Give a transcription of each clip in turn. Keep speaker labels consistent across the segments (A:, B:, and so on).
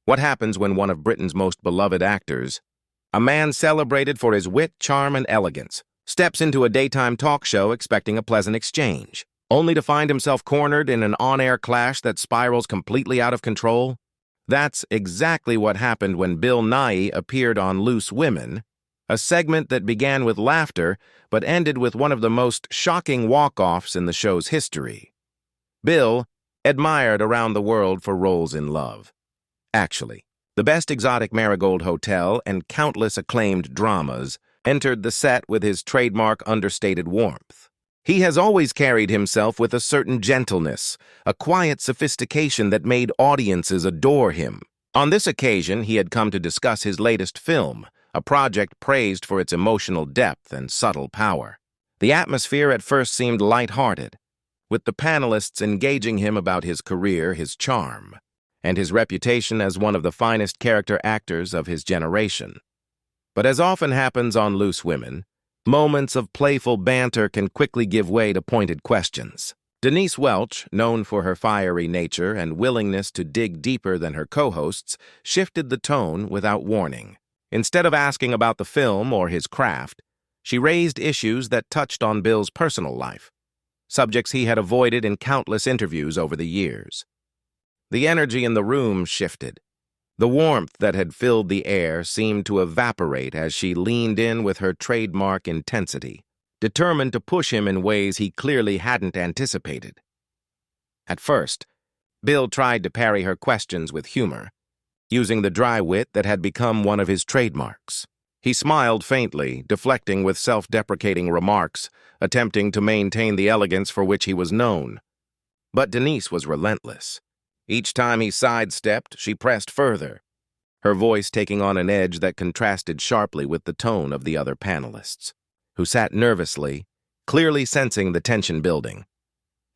A: What happens when one of Britain's most beloved actors, a man celebrated for his wit, charm, and elegance, steps into a daytime talk show expecting a pleasant exchange, only to find himself cornered in an on-air clash that spirals completely out of control? That's exactly what happened when Bill Nighy appeared on Loose Women, a segment that began with laughter but ended with one of the most shocking walk-offs in the show's history. Bill, admired around the world for roles in Love, Actually, The Best Exotic Marigold Hotel, and countless acclaimed dramas, entered the set with his trademark understated warmth. He has always carried himself with a certain gentleness, a quiet sophistication that made audiences adore him. On this occasion, he had come to discuss his latest film, a project praised for its emotional depth and subtle power. The atmosphere at first seemed light-hearted, with the panelists engaging him about his career, his charm, and his reputation as one of the finest character actors of his generation. But as often happens on Loose Women, moments of playful banter can quickly give way to pointed questions. Denise Welch, known for her fiery nature and willingness to dig deeper than her co-hosts, shifted the tone without warning. Instead of asking about the film or his craft, she raised issues that touched on Bill's personal life, subjects he had avoided in countless interviews over the years. The energy in the room shifted. The warmth that had filled the air seemed to evaporate as she leaned in with her trademark intensity, determined to push him in ways he clearly hadn't anticipated. At first, Bill tried to parry her questions with humor, using the dry wit that had become one of his trademarks. He smiled faintly, deflecting with self-deprecating remarks, attempting to maintain the elegance for which he was known. But Denise was relentless. Each time he sidestepped, she pressed further, her voice taking on an edge that contrasted sharply with the tone of the other panelists, who sat nervously, clearly sensing the tension building.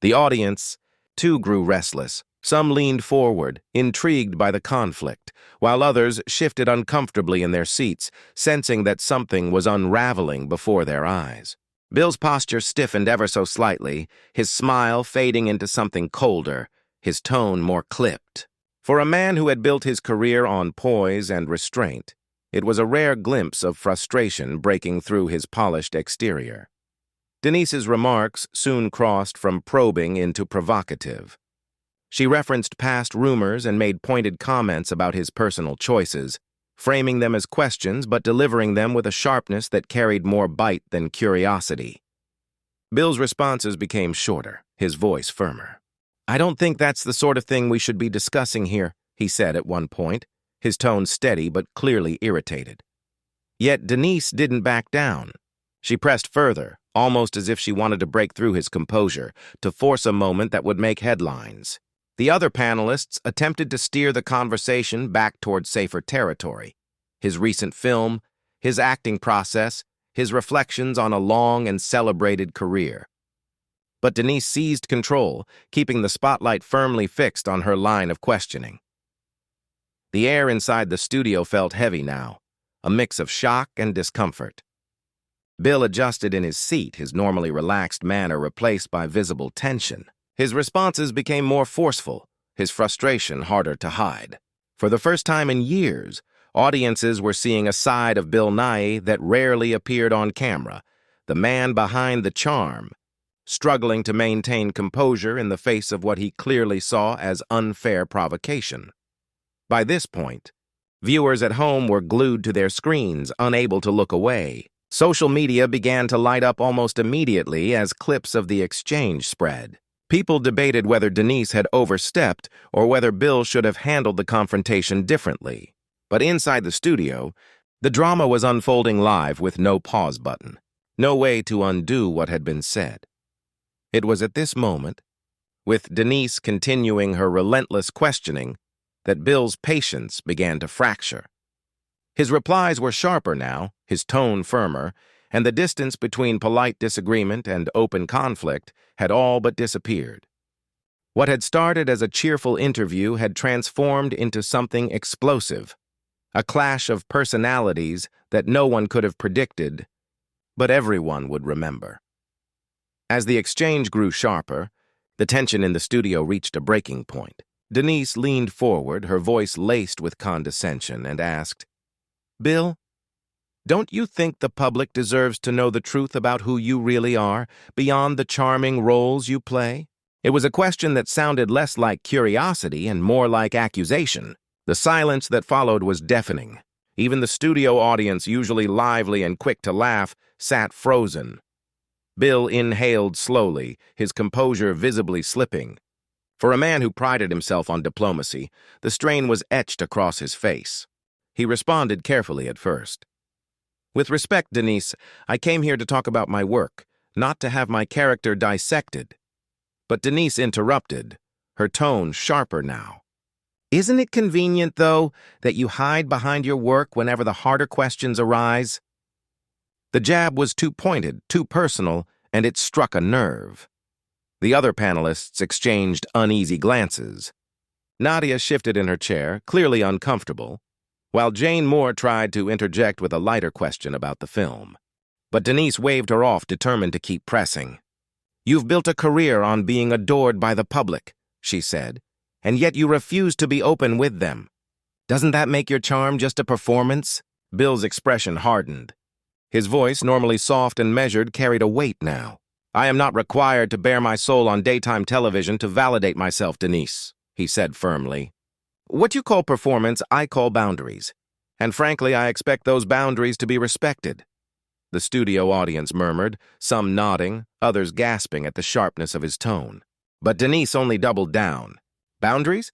A: The audience, too, grew restless. Some leaned forward, intrigued by the conflict, while others shifted uncomfortably in their seats, sensing that something was unraveling before their eyes. Bill's posture stiffened ever so slightly, his smile fading into something colder, his tone more clipped. For a man who had built his career on poise and restraint, it was a rare glimpse of frustration breaking through his polished exterior. Denise's remarks soon crossed from probing into provocative. She referenced past rumors and made pointed comments about his personal choices, framing them as questions but delivering them with a sharpness that carried more bite than curiosity. Bill's responses became shorter, his voice firmer. "I don't think that's the sort of thing we should be discussing here," he said at one point, his tone steady but clearly irritated. Yet Denise didn't back down. She pressed further, almost as if she wanted to break through his composure, to force a moment that would make headlines. The other panelists attempted to steer the conversation back toward safer territory. His recent film, his acting process, his reflections on a long and celebrated career. But Denise seized control, keeping the spotlight firmly fixed on her line of questioning. The air inside the studio felt heavy now, a mix of shock and discomfort. Bill adjusted in his seat, his normally relaxed manner replaced by visible tension. His responses became more forceful, his frustration harder to hide. For the first time in years, audiences were seeing a side of Bill Nighy that rarely appeared on camera, the man behind the charm, struggling to maintain composure in the face of what he clearly saw as unfair provocation. By this point, viewers at home were glued to their screens, unable to look away. Social media began to light up almost immediately as clips of the exchange spread. People debated whether Denise had overstepped or whether Bill should have handled the confrontation differently. But inside the studio, the drama was unfolding live with no pause button, no way to undo what had been said. It was at this moment, with Denise continuing her relentless questioning, that Bill's patience began to fracture. His replies were sharper now, his tone firmer, and the distance between polite disagreement and open conflict had all but disappeared. What had started as a cheerful interview had transformed into something explosive, a clash of personalities that no one could have predicted, but everyone would remember. As the exchange grew sharper, the tension in the studio reached a breaking point. Denise leaned forward, her voice laced with condescension, and asked, "Bill, don't you think the public deserves to know the truth about who you really are, beyond the charming roles you play?" It was a question that sounded less like curiosity and more like accusation. The silence that followed was deafening. Even the studio audience, usually lively and quick to laugh, sat frozen. Bill inhaled slowly, his composure visibly slipping. For a man who prided himself on diplomacy, the strain was etched across his face. He responded carefully at first. "With respect, Denise, I came here to talk about my work, not to have my character dissected." But Denise interrupted, her tone sharper now. "Isn't it convenient, though, that you hide behind your work whenever the harder questions arise?" The jab was too pointed, too personal, and it struck a nerve. The other panelists exchanged uneasy glances. Nadia shifted in her chair, clearly uncomfortable, while Jane Moore tried to interject with a lighter question about the film. But Denise waved her off, determined to keep pressing. "You've built a career on being adored by the public," she said, "and yet you refuse to be open with them. Doesn't that make your charm just a performance?" Bill's expression hardened. His voice, normally soft and measured, carried a weight now. "I am not required to bare my soul on daytime television to validate myself, Denise," he said firmly. "What you call performance, I call boundaries. And frankly, I expect those boundaries to be respected." The studio audience murmured, some nodding, others gasping at the sharpness of his tone. But Denise only doubled down. "Boundaries?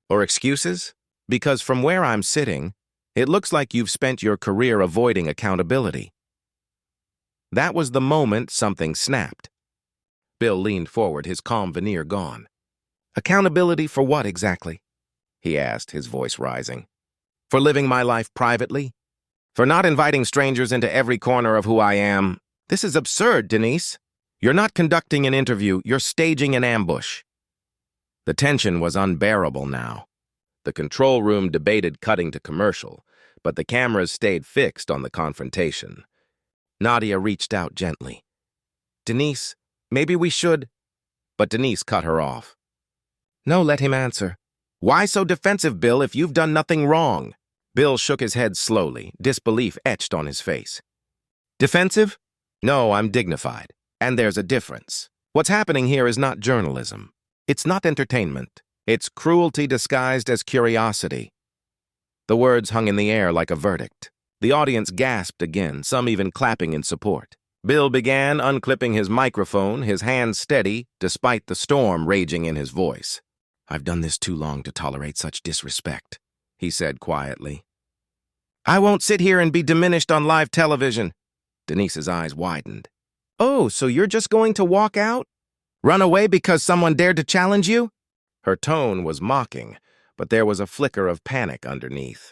A: Or excuses? Because from where I'm sitting, it looks like you've spent your career avoiding accountability." That was the moment something snapped. Bill leaned forward, his calm veneer gone. "Accountability for what exactly?" he asked, his voice rising. "For living my life privately? For not inviting strangers into every corner of who I am? This is absurd, Denise. You're not conducting an interview, you're staging an ambush." The tension was unbearable now. The control room debated cutting to commercial, but the cameras stayed fixed on the confrontation. Nadia reached out gently. "Denise, maybe we should—" But Denise cut her off. "No, let him answer. Why so defensive, Bill, if you've done nothing wrong?" Bill shook his head slowly, disbelief etched on his face. "Defensive? No, I'm dignified. And there's a difference. What's happening here is not journalism. It's not entertainment. It's cruelty disguised as curiosity." The words hung in the air like a verdict. The audience gasped again, some even clapping in support. Bill began unclipping his microphone, his hands steady, despite the storm raging in his voice. "I've done this too long to tolerate such disrespect," he said quietly. "I won't sit here and be diminished on live television." Denise's eyes widened. "Oh, so you're just going to walk out? Run away because someone dared to challenge you?" Her tone was mocking, but there was a flicker of panic underneath.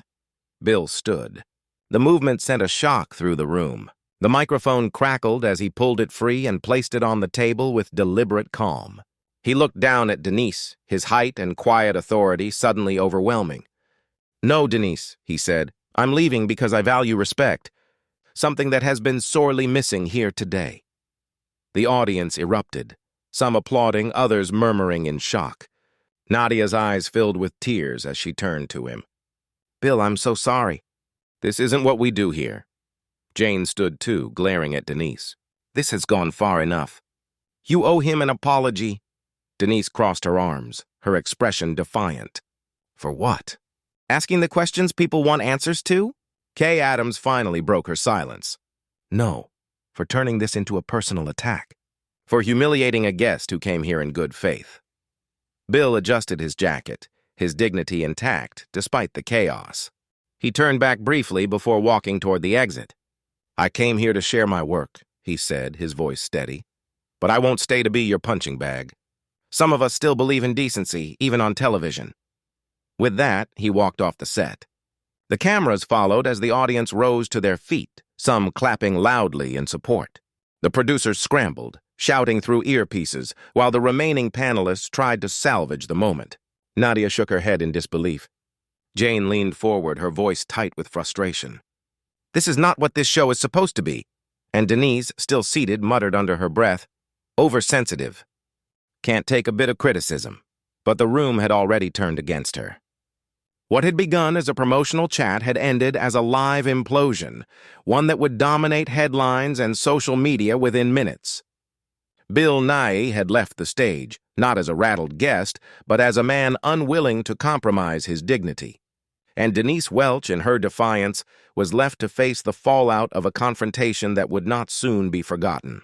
A: Bill stood. The movement sent a shock through the room. The microphone crackled as he pulled it free and placed it on the table with deliberate calm. He looked down at Denise, his height and quiet authority suddenly overwhelming. "No, Denise," he said, "I'm leaving because I value respect, something that has been sorely missing here today." The audience erupted, some applauding, others murmuring in shock. Nadia's eyes filled with tears as she turned to him. "Bill, I'm so sorry. This isn't what we do here." Jane stood too, glaring at Denise. "This has gone far enough. You owe him an apology." Denise crossed her arms, her expression defiant. "For what? Asking the questions people want answers to?" Kay Adams finally broke her silence. "No, for turning this into a personal attack. For humiliating a guest who came here in good faith." Bill adjusted his jacket, his dignity intact despite the chaos. He turned back briefly before walking toward the exit. "I came here to share my work," he said, his voice steady. "But I won't stay to be your punching bag. Some of us still believe in decency, even on television." With that, he walked off the set. The cameras followed as the audience rose to their feet, some clapping loudly in support. The producers scrambled, shouting through earpieces, while the remaining panelists tried to salvage the moment. Nadia shook her head in disbelief. Jane leaned forward, her voice tight with frustration. "This is not what this show is supposed to be." And Denise, still seated, muttered under her breath, "Oversensitive. Can't take a bit of criticism." but the room had already turned against her. What had begun as a promotional chat had ended as a live implosion, one that would dominate headlines and social media within minutes. Bill Nighy had left the stage, not as a rattled guest, but as a man unwilling to compromise his dignity. And Denise Welch, in her defiance, was left to face the fallout of a confrontation that would not soon be forgotten.